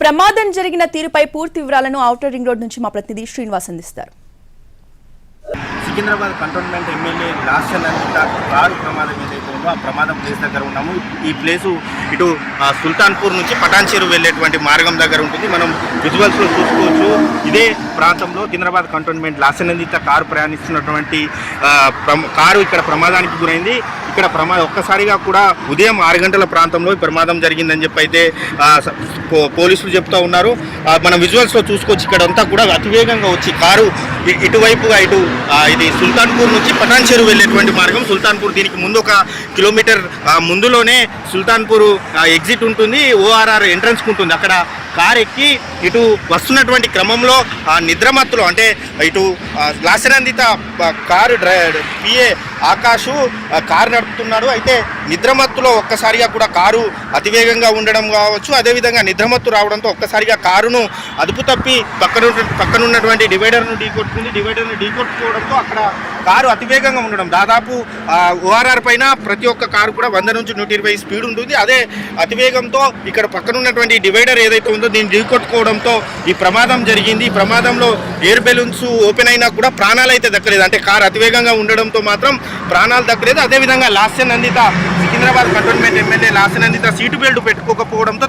ప్రమాదం జరిగిన తీరుపై పూర్తి వివరాలను ఔటర్ రింగ్ రోడ్ నుంచి మా ప్రతినిధి శ్రీనివాస్ అందిస్తారు. సికింద్రాబాద్ కంటోన్మెంట్ ఎమ్మెల్యే లాస్టల్ కారు ప్రమాదం ఏదైతే ఉందో ఆ ప్రమాదం ప్లేస్ దగ్గర ఉన్నాము. ఈ ప్లేసు ఇటు సుల్తాన్పూర్ నుంచి పటాన్చెరు వెళ్ళేటువంటి మార్గం దగ్గర ఉంటుంది. మనం విజువల్స్లో చూసుకోవచ్చు. ఇదే ప్రాంతంలో సికింద్రాబాద్ కంటోన్మెంట్ లాసనందిత కారు ప్రయాణిస్తున్నటువంటి కారు ఇక్కడ ప్రమాదానికి గురైంది. ఇక్కడ ఒక్కసారిగా కూడా ఉదయం 6 గంటల ప్రాంతంలో ఈ ప్రమాదం జరిగిందని చెప్పి అయితే పోలీసులు చెప్తూ ఉన్నారు. మనం విజువల్స్లో చూసుకోవచ్చు. ఇక్కడ అంతా కూడా అతివేగంగా వచ్చి కారు ఇటువైపుగా ఇది సుల్తాన్పూర్ నుంచి పటాన్చెరు వెళ్ళేటువంటి మార్గం. సుల్తాన్పూర్ దీనికి ముందు 1 కిలోమీటర్ ముందులోనే సుల్తాన్పూర్ ఎగ్జిట్ ఉంటుంది, ఓఆర్ఆర్ ఎంట్రన్స్ ఉంటుంది. అక్కడ కారు ఎక్కి ఇటు వస్తున్నటువంటి క్రమంలో నిద్రమత్తులో అంటే ఇటు లాసనందిత కారు పిఏ ఆకాషు కారు నడుపుతున్నాడు. అయితే నిద్రమత్తులో ఒక్కసారిగా కూడా కారు అతివేగంగా ఉండడం కావచ్చు, అదేవిధంగా నిద్రమత్తు రావడంతో ఒక్కసారిగా కారును అదుపు తప్పి పక్కనున్నటువంటి డివైడర్ను ఢీకొట్టుకుంది. డివైడర్ను ఢీకొట్టుకోవడంతో అక్కడ కారు అతివేగంగా ఉండడం, దాదాపు ఓఆర్ఆర్ పైన ప్రతి ఒక్క కారు కూడా 100 నుంచి 120 స్పీడ్ ఉంటుంది. అదే అతివేగంతో ఇక్కడ పక్కనున్నటువంటి డివైడర్ ఏదైతే ఉందో దీన్ని ఢీకొట్టుకోవడంతో ఈ ప్రమాదం జరిగింది. ఈ ప్రమాదంలో ఎయిర్ బెలూన్స్ ఓపెన్ అయినా కూడా ప్రాణాలు అయితే దక్కలేదు. అంటే కారు అతివేగంగా ఉండడంతో మాత్రం ప్రాణాలు దక్కలేదు. అదేవిధంగా Lasya Nanditha Secunderabad cantonment MLA Lasya Nanditha seat belt పెట్టుకోకపోవడంతో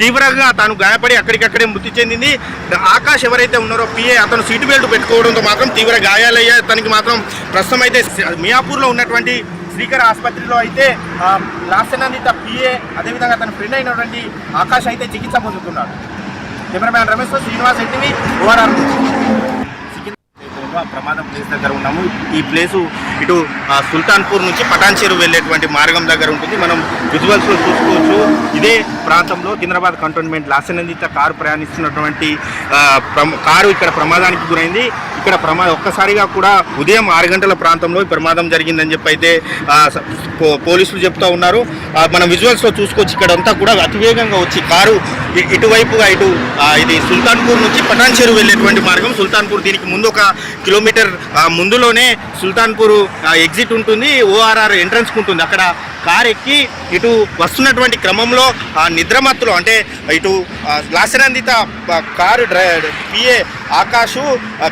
తీవ్రంగా గాయపడి అక్కడికక్కడే మృతి చెందింది. ఆకాష్ ఎవరైతే ఉన్నారో పిఏ అతను సీటు బెల్ట్ పెట్టుకోవడంతో మాత్రం తీవ్ర గాయాలయ్యాయి. అతనికి మాత్రం ప్రస్తుతం అయితే మియాపూర్లో ఉన్నటువంటి శ్రీకర్ ఆసుపత్రిలో అయితే లాస్యనందిత పిఏ అదేవిధంగా అతని ఫ్రెండ్ అయినటువంటి ఆకాష్ అయితే చికిత్స పొందుతున్నాడు. Cameraman Ramesh, Srinivas NTV, ORR. ప్రమాదం ప్లేస్ దగ్గర ఉన్నాము. ఈ ప్లేసు ఇటు సుల్తాన్పూర్ నుంచి పటాన్చెరు వెళ్ళేటువంటి మార్గం దగ్గర ఉంటుంది. మనం విజువల్స్లో చూసుకోవచ్చు. ఇదే ప్రాంతంలో సికింద్రాబాద్ కంటోన్మెంట్ లాసనందిత కారు ప్రయాణిస్తున్నటువంటి కారు ఇక్కడ ప్రమాదానికి గురైంది. ఇక్కడ ఒక్కసారిగా కూడా ఉదయం 6 గంటల ప్రాంతంలో ఈ ప్రమాదం జరిగిందని చెప్పి అయితే పోలీసులు చెప్తూ ఉన్నారు. మనం విజువల్స్లో చూసుకోవచ్చు. ఇక్కడ అంతా కూడా అతివేగంగా వచ్చి కారు ఇటువైపుగా ఇది సుల్తాన్పూర్ నుంచి పటాన్చెరు వెళ్ళేటువంటి మార్గం. సుల్తాన్పూర్ దీనికి ముందు 1 కిలోమీటర్ ముందులోనే సుల్తాన్పూర్ ఎగ్జిట్ ఉంటుంది, ఓఆర్ఆర్ ఎంట్రన్స్ ఉంటుంది. అక్కడ కారు ఎక్కి ఇటు వస్తున్నటువంటి క్రమంలో నిద్రమత్తులో అంటే ఇటు లాసనందిత కారు పిఏ ఆకాషు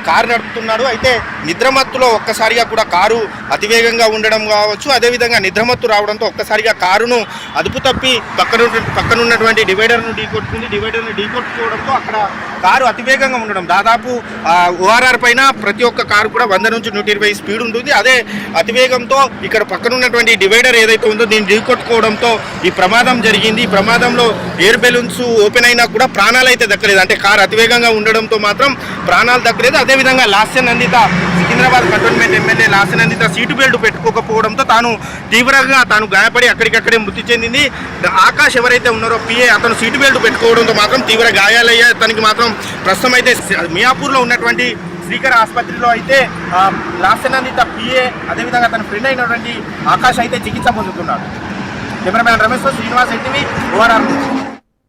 కారు నడుపుతున్నాడు. అయితే నిద్రమత్తులో ఒక్కసారిగా కూడా కారు అతివేగంగా ఉండడం కావచ్చు, అదేవిధంగా నిద్రమత్తు రావడంతో ఒక్కసారిగా కారును అదుపు తప్పి పక్కనున్నటువంటి డివైడర్ను ఢీకొట్టుకుంది. డివైడర్ను ఢీకొట్టుకోవడంతో అక్కడ కారు అతివేగంగా ఉండడం, దాదాపు ఓఆర్ఆర్ పైన ప్రతి ఒక్క కారు కూడా 100 నుంచి 120 స్పీడ్ ఉంటుంది. అదే అతివేగంతో ఇక్కడ పక్కనున్నటువంటి డివైడర్ ఏదైతే ఉందో దీన్ని ఢీకొట్టుకోవడంతో ఈ ప్రమాదం జరిగింది. ఈ ప్రమాదంలో ఎయిర్ బెలూన్స్ ఓపెన్ అయినా కూడా ప్రాణాలు అయితే దక్కలేదు. అంటే కారు అతివేగంగా ఉండడంతో మాత్రం ప్రాణాలు దక్కలేదు. అదేవిధంగా Lasya Nanditha Secunderabad cantonment MLA Lasya Nanditha seat belt పెట్టుకోకపోవడంతో తీవ్రంగా గాయపడి అక్కడికక్కడే మృతి చెందింది. ఆకాష్ ఎవరైతే ఉన్నారో పిఏ అతను సీటు బెల్ట్ పెట్టుకోవడంతో మాత్రం తీవ్ర గాయాలయ్యాయి. అతనికి మాత్రం ప్రస్తుతం అయితే మియాపూర్లో ఉన్నటువంటి శ్రీకర్ ఆసుపత్రిలో అయితే లాస్యనందిత పిఏ అదేవిధంగా అతని ఫ్రెండ్ అయినటువంటి ఆకాష్ అయితే చికిత్స పొందుతున్నాడు. Cameraman Ramesh, Srinivas NTV, ORR.